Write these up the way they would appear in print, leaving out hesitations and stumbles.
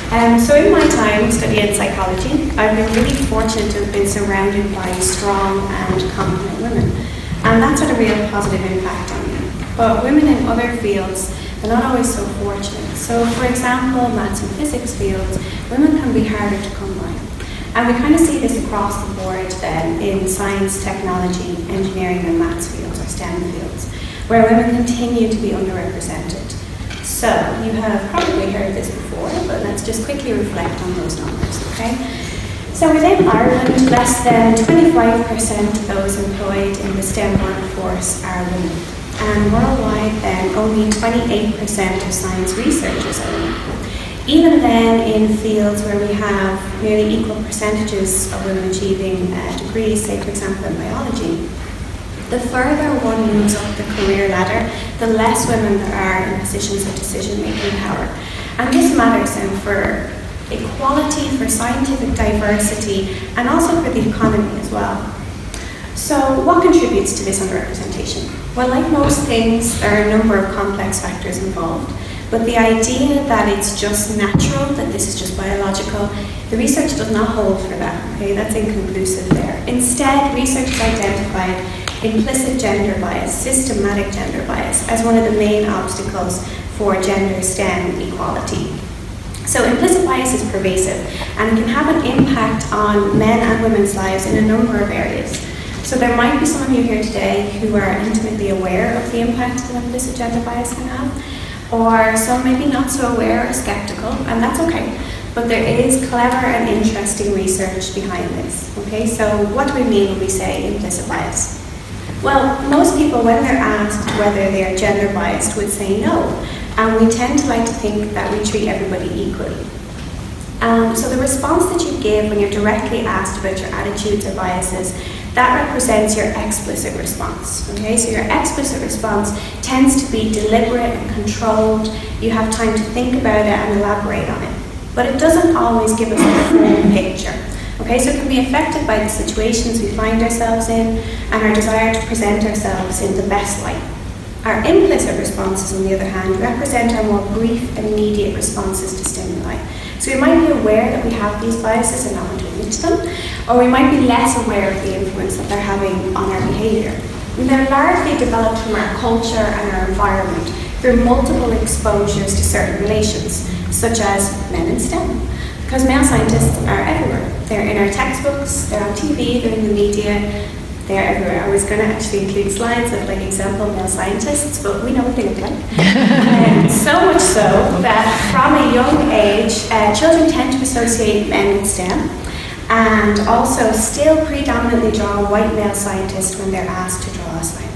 So in my time studying psychology, I've been really fortunate to have been surrounded by strong and confident women. And that's had a real positive impact on me. But women in other fields, they're not always so fortunate. So for example, maths and physics fields, women can be harder to come by. And we kind of see this across the board then in science, technology, engineering and maths fields or STEM fields, where women continue to be underrepresented. So you have probably heard this before, but let's just quickly reflect on those numbers, okay? So within Ireland, less than 25% of those employed in the STEM workforce are women. And worldwide then, only 28% of science researchers are women. Even then, in fields where we have nearly equal percentages of women achieving degrees, say for example in biology, the further one moves up the career ladder, the less women there are in positions of decision-making power. And this matters then for equality, for scientific diversity, and also for the economy as well. So what contributes to this underrepresentation? Well, like most things, there are a number of complex factors involved. But the idea that it's just natural, that this is just biological, the research does not hold for that, okay? That's inconclusive there. Instead, research has identified implicit gender bias, systematic gender bias, as one of the main obstacles for gender STEM equality. So implicit bias is pervasive, and it can have an impact on men and women's lives in a number of areas. So there might be some of you here today who are intimately aware of the impact that implicit gender bias can have, or some maybe not so aware or skeptical, and that's okay. But there is clever and interesting research behind this. Okay, so what do we mean when we say implicit bias? Well, most people, when they're asked whether they are gender biased, would say no. And we tend to like to think that we treat everybody equally. So the response that you give when you're directly asked about your attitudes or biases, that represents your explicit response, okay? So your explicit response tends to be deliberate and controlled. You have time to think about it and elaborate on it. But it doesn't always give us a full picture, okay? So it can be affected by the situations we find ourselves in and our desire to present ourselves in the best light. Our implicit responses, on the other hand, represent our more brief and immediate responses to stimuli. So we might be aware that we have these biases and not want to admit to them, or we might be less aware of the influence that they're having on our behaviour. And they're largely developed from our culture and our environment through multiple exposures to certain relations, such as men in STEM. Because male scientists are everywhere. They're in our textbooks, they're on TV, they're in the media, they're everywhere. I was going to actually include slides of like example male scientists, but we know what they look like. So much so that from a young age, children tend to associate men with STEM and also still predominantly draw a white male scientist when they're asked to draw a scientist.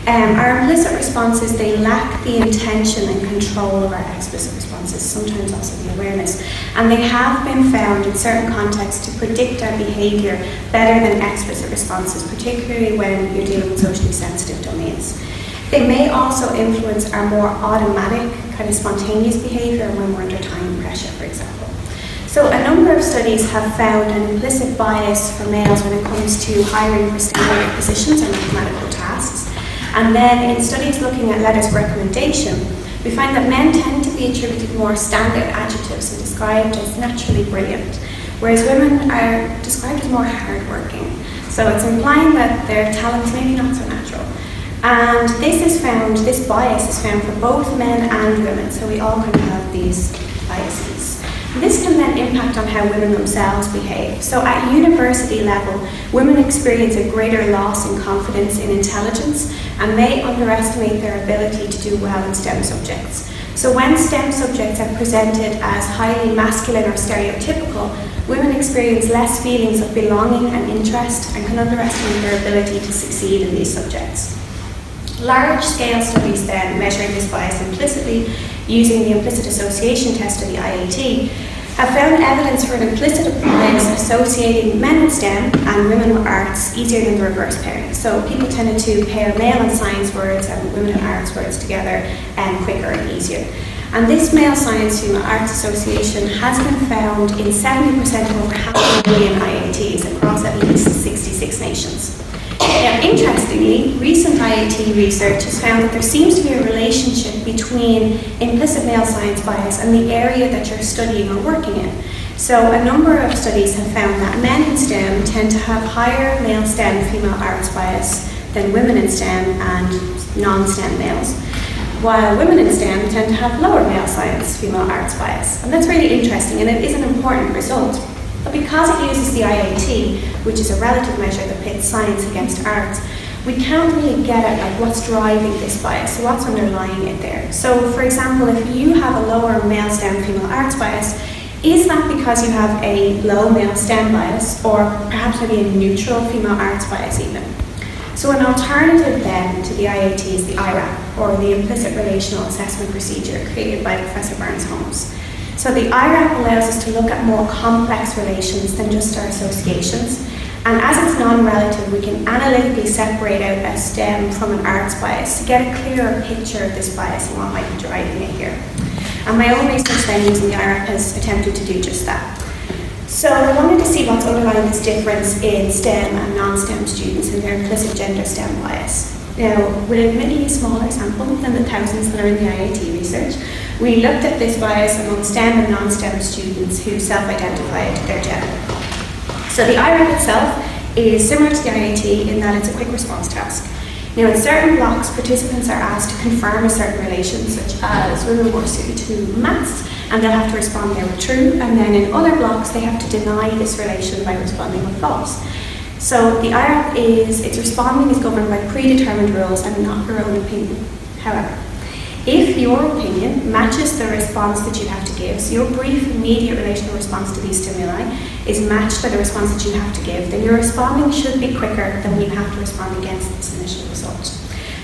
Our implicit responses, they lack the intention and control of our explicit responses, sometimes also the awareness. And they have been found in certain contexts to predict our behaviour better than explicit responses, particularly when you're dealing with socially sensitive domains. They may also influence our more automatic, kind of spontaneous behaviour when we're under time pressure, for example. So a number of studies have found an implicit bias for males when it comes to hiring for STEM positions or mathematical tasks. And then in studies looking at letters of recommendation, we find that men tend to be attributed more standard adjectives and described as naturally brilliant, whereas women are described as more hardworking. So it's implying that their talents may be not so natural. And this bias is found for both men and women, so we all kind of have these biases. This can then impact on how women themselves behave. So at university level, women experience a greater loss in confidence in intelligence and may underestimate their ability to do well in STEM subjects. So when STEM subjects are presented as highly masculine or stereotypical, women experience less feelings of belonging and interest and can underestimate their ability to succeed in these subjects. Large-scale studies then measuring this bias implicitly using the implicit association test of the IAT have found evidence for an implicit bias associating men with STEM and women with arts easier than the reverse pairing. So people tended to pair male and science words and women and arts words together quicker and easier. And this male science female arts association has been found in 70% of over 500,000 IATs across at least 66 nations. Now, interestingly, recent IAT research has found that there seems to be a relationship between implicit male science bias and the area that you're studying or working in. So a number of studies have found that men in STEM tend to have higher male STEM female arts bias than women in STEM and non-STEM males, while women in STEM tend to have lower male science female arts bias. And that's really interesting, and it is an important result. But because it uses the IAT, which is a relative measure that pits science against arts, we can't really get at like what's driving this bias, so what's underlying it there. So for example, if you have a lower male STEM female arts bias, is that because you have a low male STEM bias, or perhaps maybe a neutral female arts bias even? So an alternative then to the IAT is the IRAP, or the Implicit Relational Assessment Procedure, created by Professor Burns-Holmes. So the IRAP allows us to look at more complex relations than just our associations, and as it's non-relative, we can analytically separate out a STEM from an arts bias to get a clearer picture of this bias and what might be driving it here. And my own research then using the IRAP has attempted to do just that. So I wanted to see what's underlying this difference in STEM and non-STEM students and their implicit gender STEM bias. Now, with admittedly a smaller sample than the thousands that are in the IAT research, we looked at this bias among STEM and non-STEM students who self-identified their gender. So the IRAP itself is similar to the IAT in that it's a quick response task. Now, in certain blocks, participants are asked to confirm a certain relation, such as women more suited to maths, and they'll have to respond there with true, and then in other blocks, they have to deny this relation by responding with false. So the IRAP its responding is governed by predetermined rules and not your own opinion. However, if your opinion matches the response that you have to give, so your brief, immediate relational response to these stimuli is matched by the response that you have to give, then your responding should be quicker than when you have to respond against this initial result.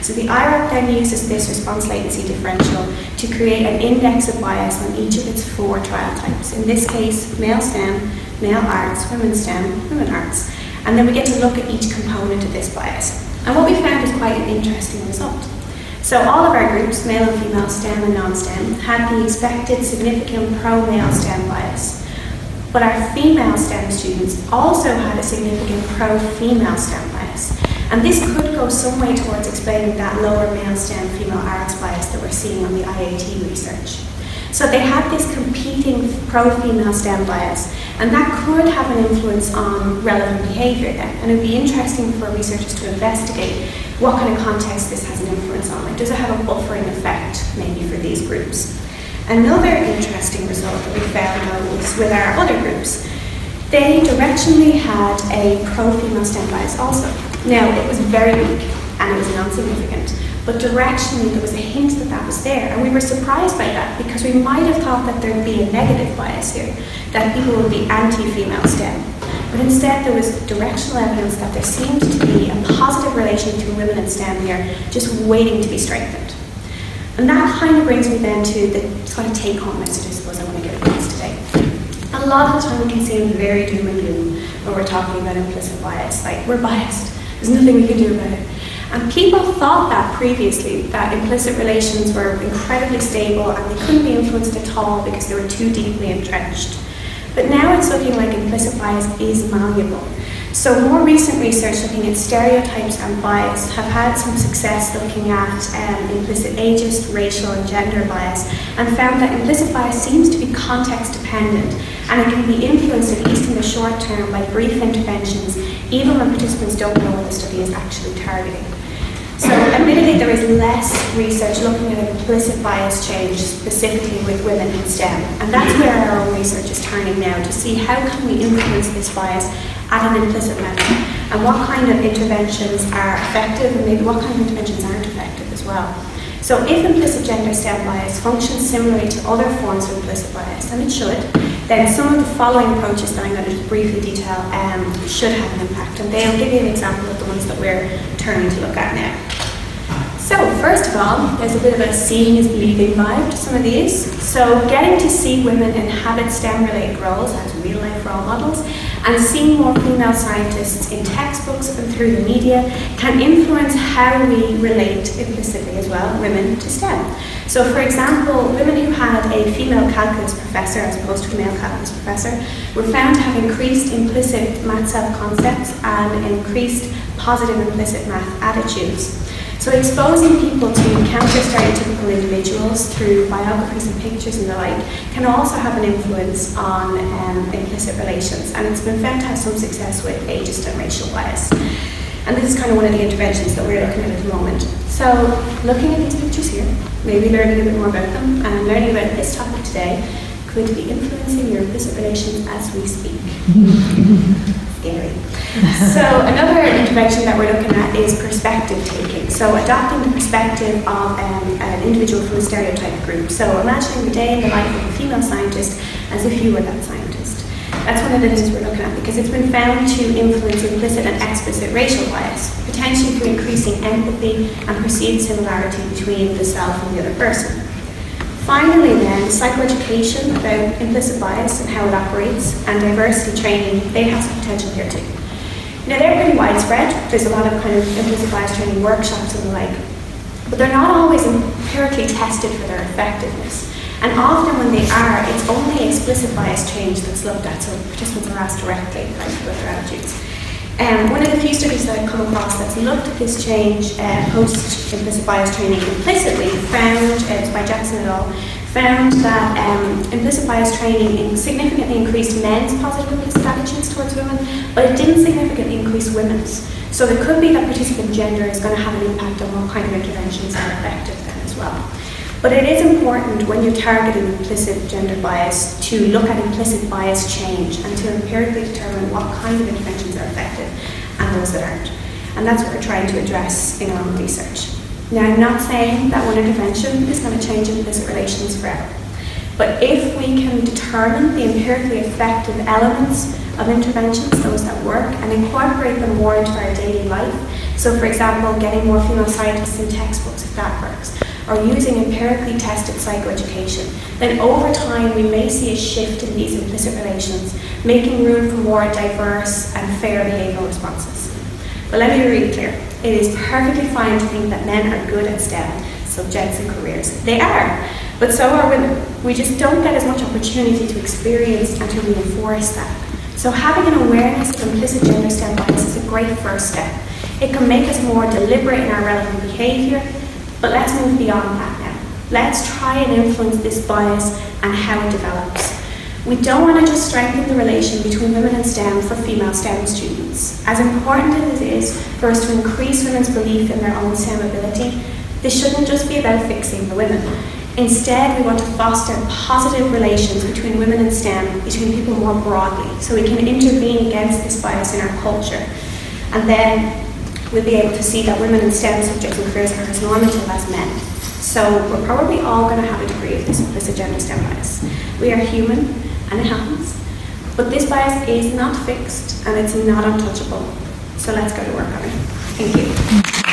So the IRAP then uses this response latency differential to create an index of bias on each of its 4 trial types. In this case, male STEM, male arts, women STEM, women arts. And then we get to look at each component of this bias. And what we found is quite an interesting result. So all of our groups, male and female STEM and non-STEM, had the expected significant pro-male STEM bias. But our female STEM students also had a significant pro-female STEM bias. And this could go some way towards explaining that lower male STEM female arts bias that we're seeing on the IAT research. So they had this competing pro-female STEM bias, and that could have an influence on relevant behaviour then. And it would be interesting for researchers to investigate what kind of context this has an influence on. Like, does it have a buffering effect maybe for these groups? Another interesting result that we found was with our other groups. They directionally had a pro-female STEM bias also. Now, it was very weak and it was non-significant, but directionally there was a hint that that was there, and we were surprised by that because we might have thought that there'd be a negative bias here, that people would be anti-female STEM. But instead there was directional evidence that there seemed to be a positive relation between women in STEM here, just waiting to be strengthened. And that kind of brings me then to the sort of take-home message I suppose I want to give across today. A lot of the time we can seem very doom and gloom when we're talking about implicit bias, like we're biased, there's nothing we can do about it. And people thought that previously, that implicit relations were incredibly stable and they couldn't be influenced at all because they were too deeply entrenched. But now it's looking like implicit bias is malleable. So more recent research looking at stereotypes and bias have had some success looking at implicit ageist, racial and gender bias, and found that implicit bias seems to be context dependent, and it can be influenced, at least in the short term, by brief interventions, even when participants don't know what the study is actually targeting. So admittedly there is less research looking at implicit bias change specifically with women in STEM, and that's where our own research is turning now to see how can we influence this bias at an implicit level, and what kind of interventions are effective and maybe what kind of interventions aren't effective as well. So if implicit gender STEM bias functions similarly to other forms of implicit bias, and it should, then some of the following approaches that I'm going to just briefly detail should have an impact, and they'll give you an example of the ones that we're turning to look at now. So first of all, there's a bit of a seeing is believing vibe to some of these. So getting to see women inhabit STEM-related roles as real-life role models, and seeing more female scientists in textbooks and through the media can influence how we relate implicitly as well, women to STEM. So for example, women who had a female calculus professor as opposed to a male calculus professor were found to have increased implicit math self-concepts and increased positive implicit math attitudes. So exposing people to counter-stereotypical individuals through biographies and pictures and the like can also have an influence on implicit relations, and it's been found to have some success with ageist and racial bias. And this is kind of one of the interventions that we're looking at the moment. So looking at these pictures here, maybe learning a bit more about them, and learning about this topic today could be influencing your implicit relations as we speak. Scary. So another intervention that we're looking at is perspective taking. So adopting the perspective of an individual from a stereotype group. So imagining the day in the life of a female scientist as if you were that scientist. That's one of the things we're looking at because it's been found to influence implicit and explicit racial bias, potentially through increasing empathy and perceived similarity between the self and the other person. Finally then, psychoeducation about implicit bias and how it operates, and diversity training, they have some potential here too. Now they're pretty widespread. There's a lot of kind of implicit bias training workshops and the like, but they're not always empirically tested for their effectiveness. And often when they are, it's only explicit bias change that's looked at, so participants are asked directly about their attitudes. One of the few studies that I've come across that's looked at this change post-implicit bias training implicitly found, it was by Jackson et al., found that implicit bias training significantly increased men's positive implicit attitudes towards women, but it didn't significantly increase women's. So there could be that participant gender is going to have an impact on what kind of interventions are effective then as well. But it is important when you're targeting implicit gender bias to look at implicit bias change and to empirically determine what kind of interventions are effective and those that aren't. And that's what we're trying to address in our own research. Now, I'm not saying that one intervention is going to change implicit relations forever. But if we can determine the empirically effective elements of interventions, those that work, and incorporate them more into our daily life, so for example, getting more female scientists in textbooks if that works, or using empirically tested psychoeducation, then over time we may see a shift in these implicit relations, making room for more diverse and fair behavioural responses. But let me be really clear, it is perfectly fine to think that men are good at STEM subjects and careers. They are, but so are women. We just don't get as much opportunity to experience and to reinforce that. So having an awareness of implicit gender STEM bias is a great first step. It can make us more deliberate in our relevant behaviour, but let's move beyond that now. Let's try and influence this bias and how it develops. We don't want to just strengthen the relation between women and STEM for female STEM students. As important as it is for us to increase women's belief in their own STEM ability, this shouldn't just be about fixing the women. Instead, we want to foster positive relations between women and STEM, between people more broadly, so we can intervene against this bias in our culture. And then we'll be able to see that women in STEM subjects and careers are as normative as men. So we're probably all going to have a degree of this implicit gender STEM bias. We are human, and it happens. But this bias is not fixed, and it's not untouchable. So let's go to work on it. Thank you.